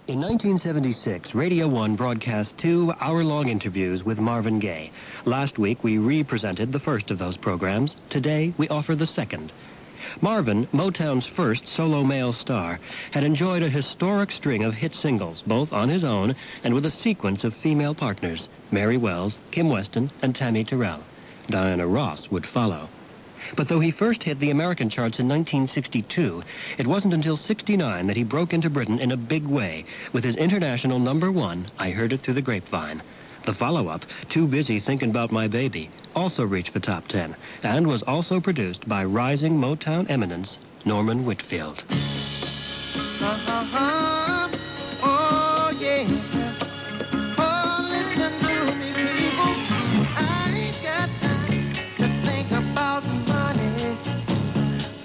In 1976, Radio 1 broadcast 2 hour-long interviews with Marvin Gaye. Last week, we re-presented the first of those programs. Today, we offer the second. Marvin, Motown's first solo male star, had enjoyed a historic string of hit singles, both on his own and with a sequence of female partners, Mary Wells, Kim Weston, and Tammy Terrell. Diana Ross would follow. But though he first hit the American charts in 1962, it wasn't until '69 that he broke into Britain in a big way with his international #1, I Heard It Through the Grapevine. The follow-up, Too Busy Thinking About My Baby, also reached the top 10 and was also produced by rising Motown eminence Norman Whitfield. Oh, yeah. Oh, listen to me, people. I ain't got time to think about money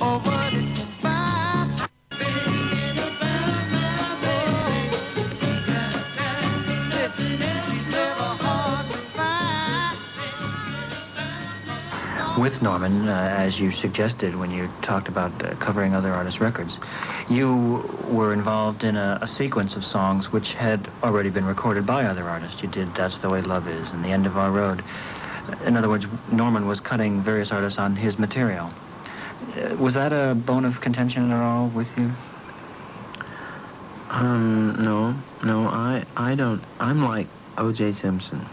or what it can buy. Thinking about my baby. She's never hard to find. With Norman, as you suggested when you talked about covering other artists' records, you were involved in a sequence of songs which had already been recorded by other artists. You did That's the Way Love Is and The End of Our Road. In other words, Norman was cutting various artists on his material. Was that a bone of contention at all with you? No, I don't. I'm like O.J. Simpson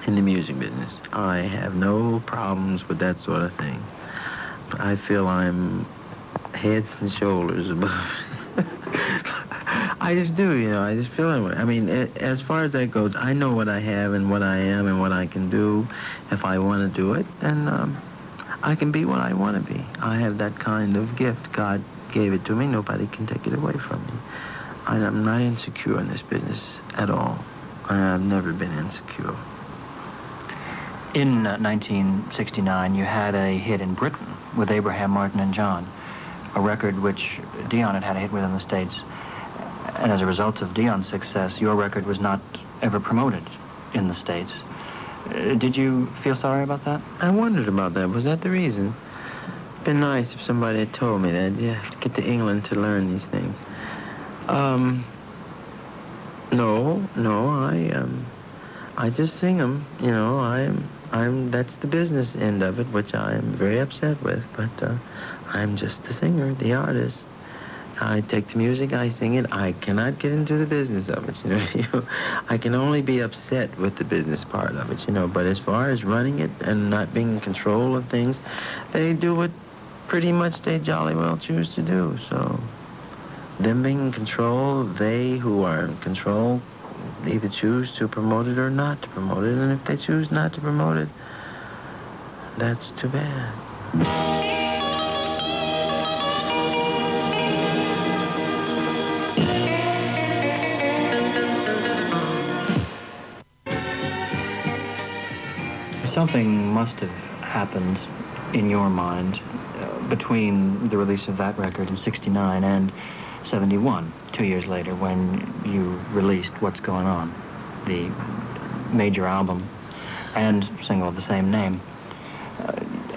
in the music business. I have no problems with that sort of thing. I feel I'm heads and shoulders above. I just do, I just feel that way. I mean, as far as that goes, I know what I have and what I am and what I can do if I want to do it, and I can be what I want to be. I have that kind of gift. God gave it to me. Nobody can take it away from me. I'm not insecure in this business at all. I've never been insecure. In 1969, you had a hit in Britain with Abraham Martin and John, a record which Dion had a hit with in the States. And as a result of Dion's success, your record was not ever promoted in the States. Did you feel sorry about that? I wondered about that. Was that the reason? It'd been nice if somebody had told me that. You have to get to England to learn these things. No, I just sing them. That's the business end of it, which I am very upset with. But I'm just the singer, the artist. I take the music, I sing it. I cannot get into the business of it. I can only be upset with the business part of it. But as far as running it and not being in control of things, they do what pretty much they jolly well choose to do. So, them being in control, they who are in control either choose to promote it or not to promote it. And if they choose not to promote it, that's too bad. Something must have happened in your mind between the release of that record in '69 and '71, 2 years later, when you released What's Going On, the major album and single of the same name.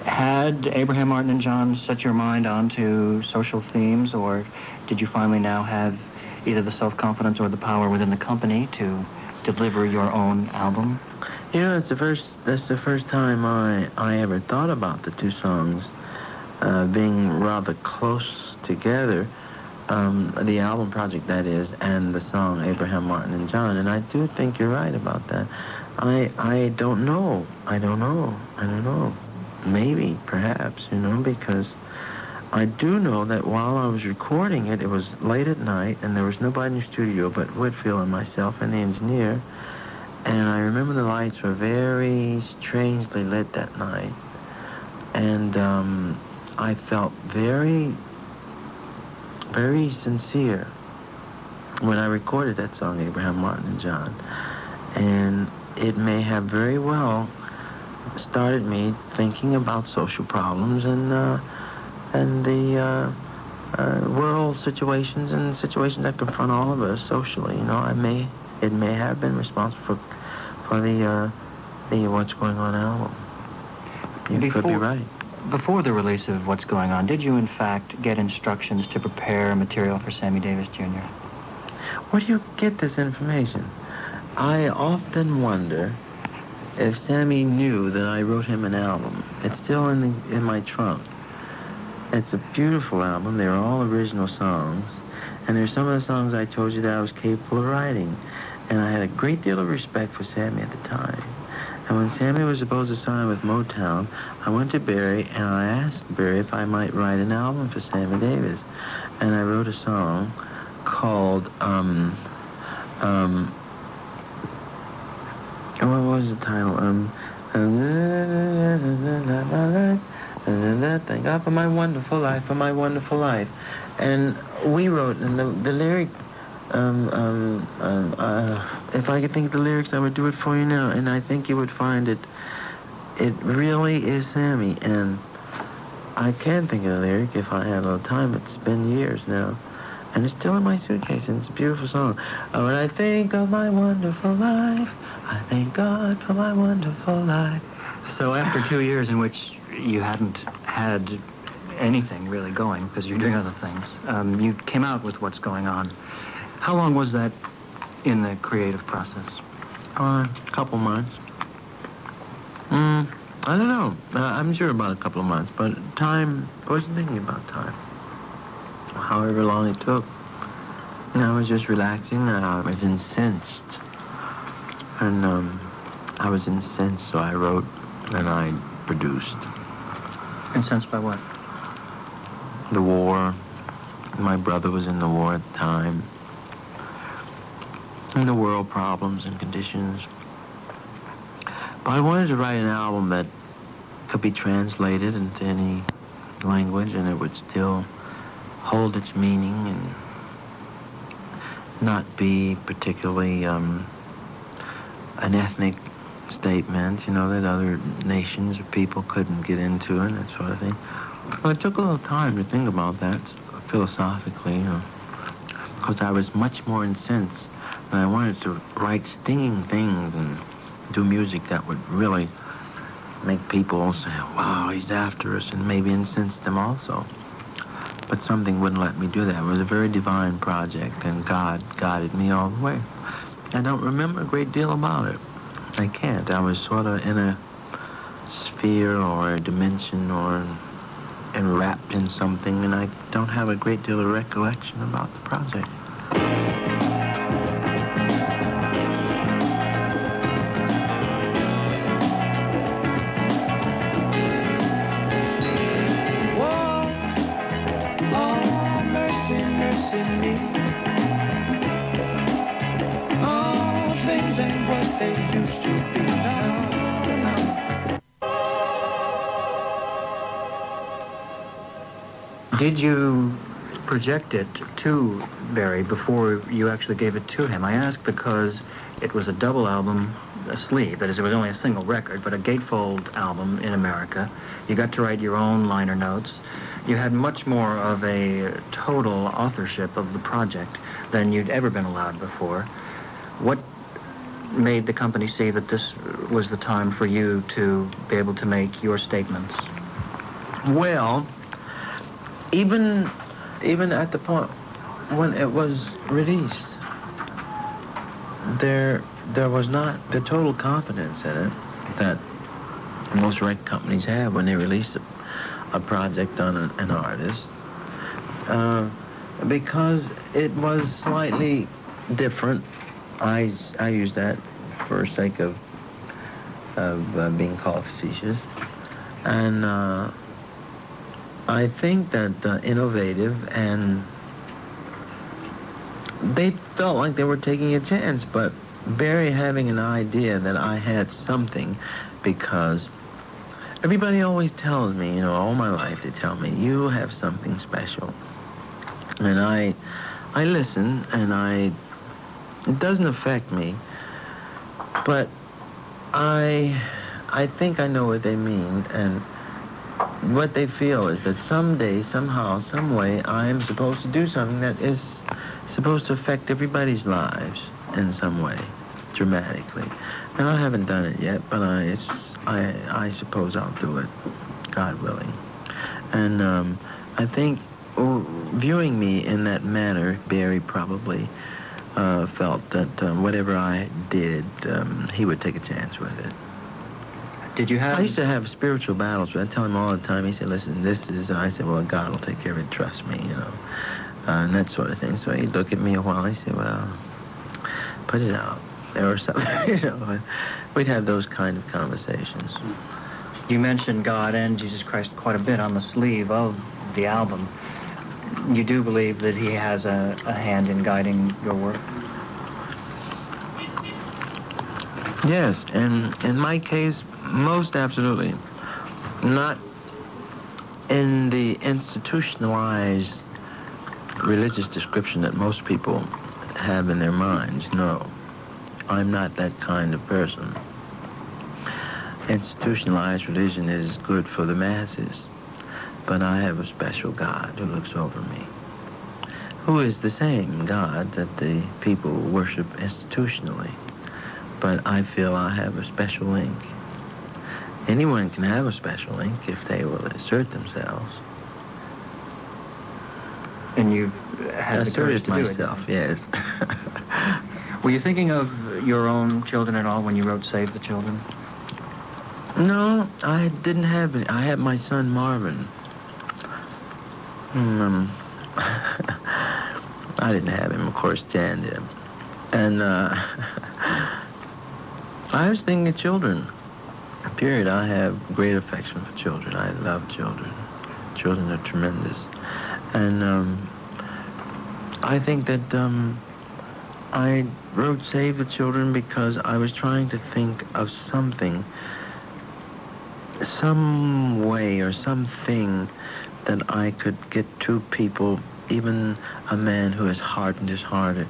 Had Abraham Martin and John set your mind onto social themes, or did you finally now have either the self-confidence or the power within the company to deliver your own album? That's the first time I ever thought about the two songs being rather close together. The album project, that is, and the song Abraham Martin and John. And I do think you're right about that. I don't know. Maybe, perhaps, because I do know that while I was recording it, it was late at night, and there was nobody in the studio but Whitfield and myself and the engineer. And I remember the lights were very strangely lit that night. And I felt very, very sincere when I recorded that song, Abraham Martin and John. And it may have very well started me thinking about social problems and the world situations and situations that confront all of us socially. It may have been responsible for the What's Going On album. You could be right. Before the release of What's Going On, did you in fact get instructions to prepare material for Sammy Davis Jr.? Where do you get this information? I often wonder if Sammy knew that I wrote him an album. It's still in my trunk. It's a beautiful album. They're all original songs. And there's some of the songs I told you that I was capable of writing. And I had a great deal of respect for Sammy at the time. And when Sammy was supposed to sign with Motown, I went to Barry and I asked Barry if I might write an album for Sammy Davis. And I wrote a song called, what was the title? Thank God for my wonderful life, for my wonderful life. And we wrote, and the lyric, if I could think of the lyrics, I would do it for you now, and I think you would find it really is Sammy, and I can think of the lyric if I had a little time. It's been years now, and it's still in my suitcase, and it's a beautiful song. Oh, when I think of my wonderful life, I thank God for my wonderful life. So after 2 years in which you hadn't had anything really going because you're doing other things, you came out with What's Going On. How long was that in the creative process? A couple months. I don't know. I'm sure about a couple of months, but time, I wasn't thinking about time. However long it took. And I was just relaxing, and I was incensed. And I was incensed, so I wrote and I produced. Incensed by what? The war. My brother was in the war at the time. And the world problems and conditions. But I wanted to write an album that could be translated into any language and it would still hold its meaning and not be particularly an ethnic statement, you know, that other nations or people couldn't get into and that sort of thing. Well, it took a little time to think about that philosophically, you know, because I was much more incensed and I wanted to write stinging things and do music that would really make people say, wow, he's after us, and maybe incense them also. But something wouldn't let me do that. It was a very divine project, and God guided me all the way. I don't remember a great deal about it. I can't. I was sort of in a sphere or a dimension or enwrapped in something, and I don't have a great deal of recollection about the project. Did you project it to Barry before you actually gave it to him? I ask because it was a double album, a sleeve. That is, it was only a single record, but a gatefold album in America. You got to write your own liner notes. You had much more of a total authorship of the project than you'd ever been allowed before. What made the company see that this was the time for you to be able to make your statements? Well, even at the point when it was released, there was not the total confidence in it that most record companies have when they release a project on an artist, because it was slightly different. I use that for sake of being called facetious, and I think that innovative, and they felt like they were taking a chance, but Barry having an idea that I had something, because everybody always tells me, you know, all my life they tell me, you have something special. And I listen, and it doesn't affect me, but I think I know what they mean, and what they feel is that someday, somehow, some way, I am supposed to do something that is supposed to affect everybody's lives in some way, dramatically. And I haven't done it yet, but I suppose I'll do it, God willing. And I think viewing me in that manner, Barry probably felt that whatever I did, he would take a chance with it. Did you have... I used to have spiritual battles, but I tell him all the time. He said, listen, this is... I said, well, God will take care of it, trust me, you know, and that sort of thing. So he'd look at me a while, he said, well, put it out, or something, you know. We'd have those kind of conversations. You mentioned God and Jesus Christ quite a bit on the sleeve of the album. You do believe that he has a hand in guiding your work? Yes, and in my case, most absolutely. Not in the institutionalized religious description that most people have in their minds, no. I'm not that kind of person. Institutionalized religion is good for the masses, but I have a special God who looks over me, who is the same God that the people worship institutionally. But I feel I have a special link. Anyone can have a special link if they will assert themselves. And you had the courage to do it? Myself, yes. Were you thinking of your own children at all when you wrote Save the Children? No, I didn't have any. I had my son Marvin. I didn't have him, of course, Jan did. And I was thinking of children. Period. I have great affection for children. I love children. Children are tremendous. And I think that I wrote Save the Children because I was trying to think of something, some way or something that I could get to people, even a man who is hardened his hearted,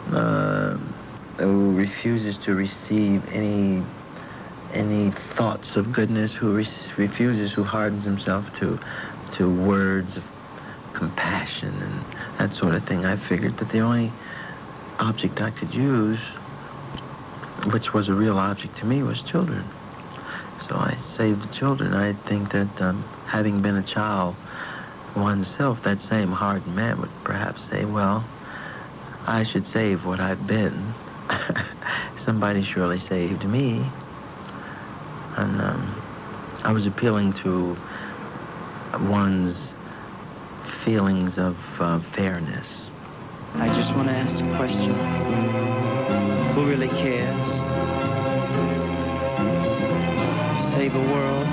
who refuses to receive any thoughts of goodness, who refuses, who hardens himself to words of compassion and that sort of thing. I figured that the only object I could use, which was a real object to me, was children. So I saved the children. I think that having been a child oneself, that same hardened man would perhaps say, well, I should save what I've been. Somebody surely saved me. And I was appealing to one's feelings of fairness. I just want to ask a question. Who really cares? Save a world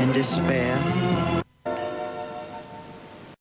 in despair.